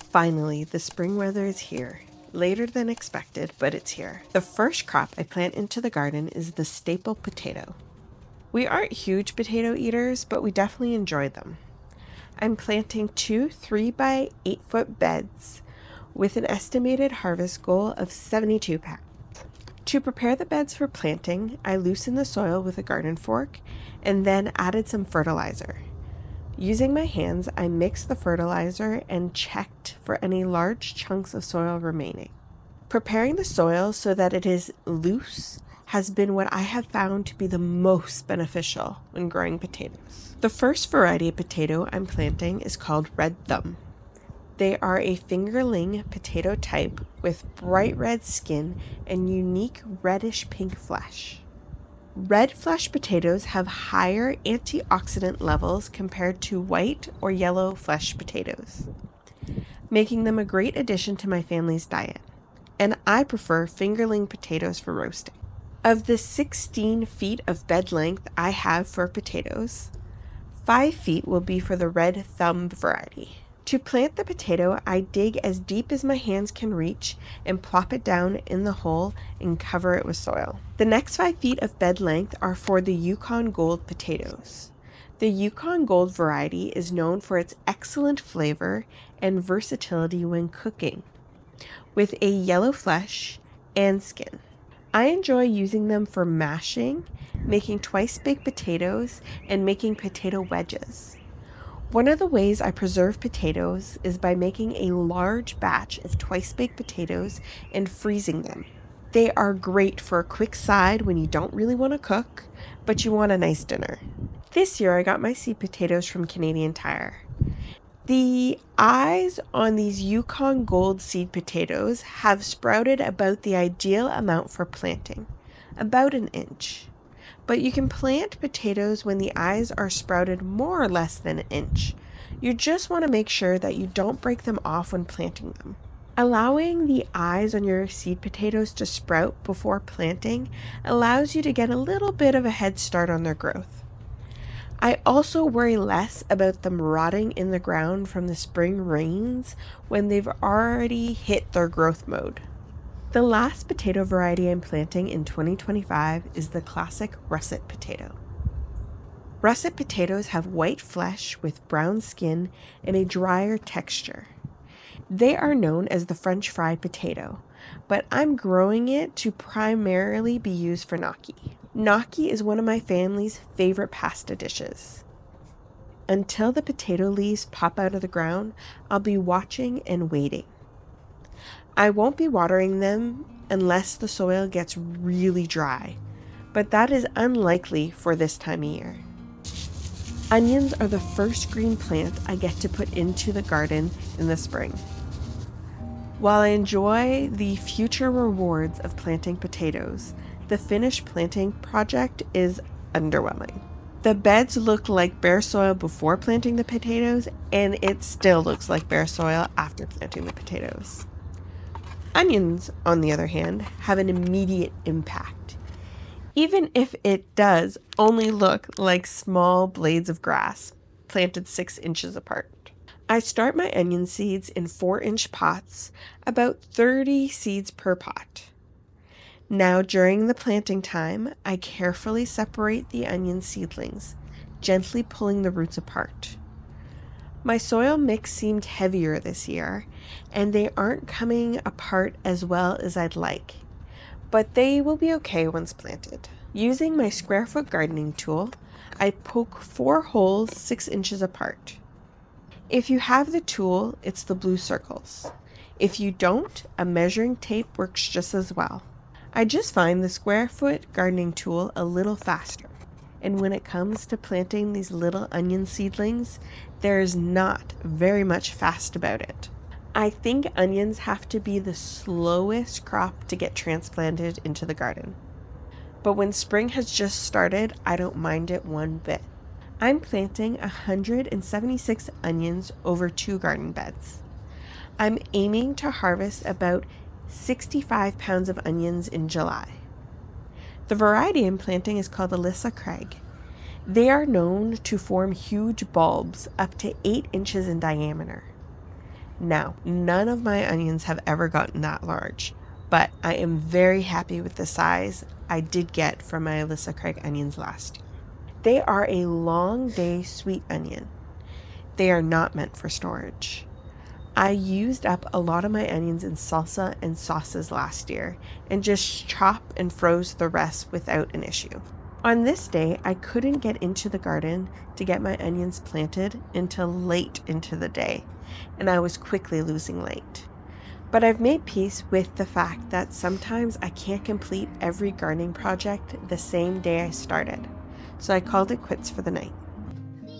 Finally, the spring weather is here. Later than expected, but it's here. The first crop I plant into the garden is the staple potato. We aren't huge potato eaters, but we definitely enjoy them. I'm planting 2 3 by 8 foot beds with an estimated harvest goal of 72 pounds. To prepare the beds for planting, I loosened the soil with a garden fork and then added some fertilizer. Using my hands, I mixed the fertilizer and checked for any large chunks of soil remaining. Preparing the soil so that it is loose has been what I have found to be the most beneficial when growing potatoes. The first variety of potato I'm planting is called Red Thumb. They are a fingerling potato type with bright red skin and unique reddish pink flesh. Red flesh potatoes have higher antioxidant levels compared to white or yellow flesh potatoes, making them a great addition to my family's diet, and I prefer fingerling potatoes for roasting. Of the 16 feet of bed length I have for potatoes, 5 feet will be for the Red Thumb variety. To plant the potato, I dig as deep as my hands can reach and plop it down in the hole and cover it with soil. The next 5 feet of bed length are for the Yukon Gold potatoes. The Yukon Gold variety is known for its excellent flavor and versatility when cooking, with a yellow flesh and skin. I enjoy using them for mashing, making twice-baked potatoes, and making potato wedges. One of the ways I preserve potatoes is by making a large batch of twice-baked potatoes and freezing them. They are great for a quick side when you don't really want to cook, but you want a nice dinner. This year I got my seed potatoes from Canadian Tire. The eyes on these Yukon Gold seed potatoes have sprouted about the ideal amount for planting, about an inch. But you can plant potatoes when the eyes are sprouted more or less than an inch. You just want to make sure that you don't break them off when planting them. Allowing the eyes on your seed potatoes to sprout before planting allows you to get a little bit of a head start on their growth. I also worry less about them rotting in the ground from the spring rains when they've already hit their growth mode. The last potato variety I'm planting in 2025 is the classic russet potato. Russet potatoes have white flesh with brown skin and a drier texture. They are known as the French fried potato, but I'm growing it to primarily be used for gnocchi. Gnocchi is one of my family's favorite pasta dishes. Until the potato leaves pop out of the ground, I'll be watching and waiting. I won't be watering them unless the soil gets really dry, but that is unlikely for this time of year. Onions are the first green plant I get to put into the garden in the spring. While I enjoy the future rewards of planting potatoes, the finished planting project is underwhelming. The beds look like bare soil before planting the potatoes, and it still looks like bare soil after planting the potatoes. Onions, on the other hand, have an immediate impact, even if it does only look like small blades of grass planted 6 inches apart. I start my onion seeds in 4-inch pots, about 30 seeds per pot. Now, during the planting time, I carefully separate the onion seedlings, gently pulling the roots apart. My soil mix seemed heavier this year, and they aren't coming apart as well as I'd like, but they will be okay once planted. Using my square foot gardening tool, I poke 4 holes 6 inches apart. If you have the tool, it's the blue circles. If you don't, a measuring tape works just as well. I just find the square foot gardening tool a little faster, and when it comes to planting these little onion seedlings, there's not very much fast about it. I think onions have to be the slowest crop to get transplanted into the garden. But when spring has just started, I don't mind it one bit. I'm planting 176 onions over 2 garden beds. I'm aiming to harvest about 65 pounds of onions in July. The variety I'm planting is called Alyssa Craig. They are known to form huge bulbs up to 8 inches in diameter. Now, none of my onions have ever gotten that large, but I am very happy with the size I did get from my Alyssa Craig onions last year. They are a long day sweet onion. They are not meant for storage. I used up a lot of my onions in salsa and sauces last year and just chopped and froze the rest without an issue. On this day, I couldn't get into the garden to get my onions planted until late into the day, and I was quickly losing light. But I've made peace with the fact that sometimes I can't complete every gardening project the same day I started, so I called it quits for the night.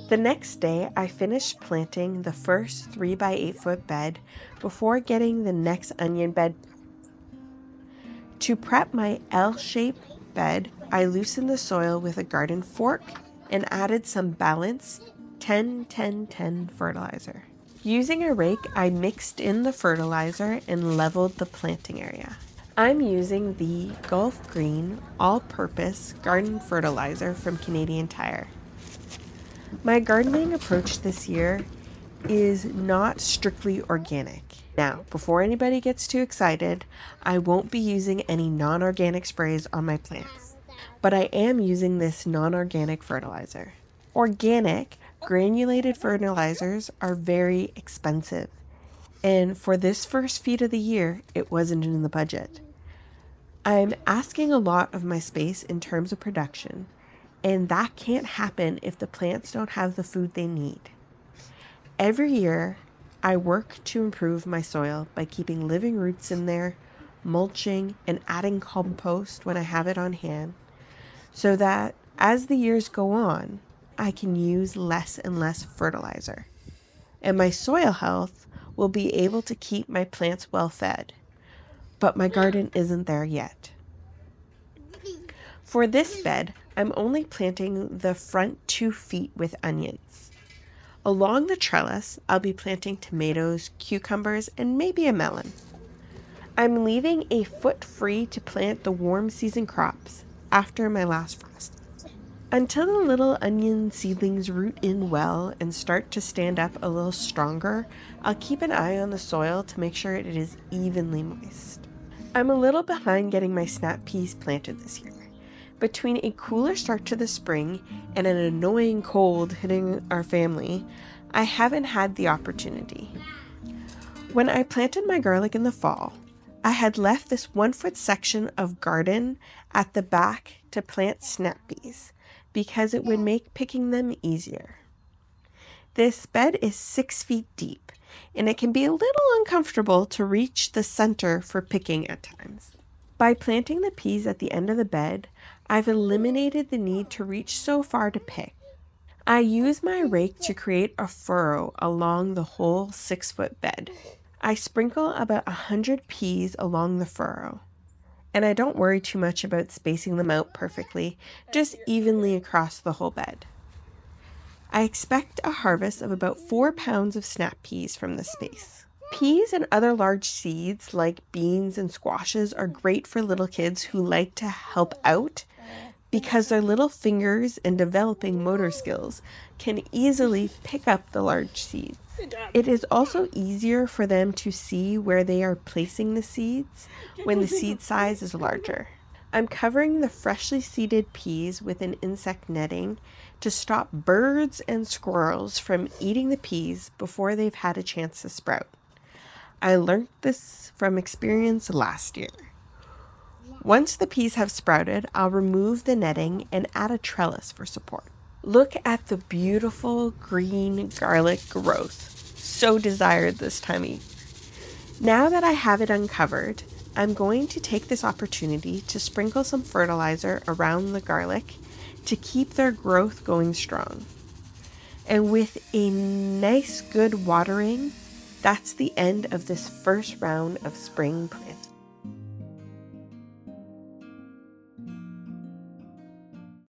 The next day, I finished planting the first 3 by 8 foot bed before getting the next onion bed. To prep my L-shaped bed, I loosened the soil with a garden fork and added some balanced 10-10-10 fertilizer. Using a rake, I mixed in the fertilizer and leveled the planting area. I'm using the Gulf Green all-purpose garden fertilizer from Canadian Tire. My gardening approach this year is not strictly organic. Now, before anybody gets too excited, I won't be using any non-organic sprays on my plants, but I am using this non-organic fertilizer. Organic, granulated fertilizers are very expensive, and for this first feed of the year, it wasn't in the budget. I'm asking a lot of my space in terms of production, and that can't happen if the plants don't have the food they need. Every year, I work to improve my soil by keeping living roots in there, mulching, and adding compost when I have it on hand, so that as the years go on, I can use less and less fertilizer. And my soil health will be able to keep my plants well fed. But my garden isn't there yet. For this bed, I'm only planting the front 2 feet with onions. Along the trellis, I'll be planting tomatoes, cucumbers, and maybe a melon. I'm leaving a foot free to plant the warm season crops after my last frost. Until the little onion seedlings root in well and start to stand up a little stronger, I'll keep an eye on the soil to make sure it is evenly moist. I'm a little behind getting my snap peas planted this year. Between a cooler start to the spring and an annoying cold hitting our family, I haven't had the opportunity. When I planted my garlic in the fall, I had left this 1 foot section of garden at the back to plant snap peas because it would make picking them easier. This bed is 6 feet deep, and it can be a little uncomfortable to reach the center for picking at times. By planting the peas at the end of the bed, I've eliminated the need to reach so far to pick. I use my rake to create a furrow along the whole 6 foot bed. I sprinkle about 100 peas along the furrow, and I don't worry too much about spacing them out perfectly, just evenly across the whole bed. I expect a harvest of about 4 pounds of snap peas from this space. Peas and other large seeds like beans and squashes are great for little kids who like to help out because their little fingers and developing motor skills can easily pick up the large seeds. It is also easier for them to see where they are placing the seeds when the seed size is larger. I'm covering the freshly seeded peas with an insect netting to stop birds and squirrels from eating the peas before they've had a chance to sprout. I learned this from experience last year. Once the peas have sprouted, I'll remove the netting and add a trellis for support. Look at the beautiful green garlic growth, so desired this time of year. Now that I have it uncovered, I'm going to take this opportunity to sprinkle some fertilizer around the garlic to keep their growth going strong. And with a nice good watering, that's the end of this first round of spring planting.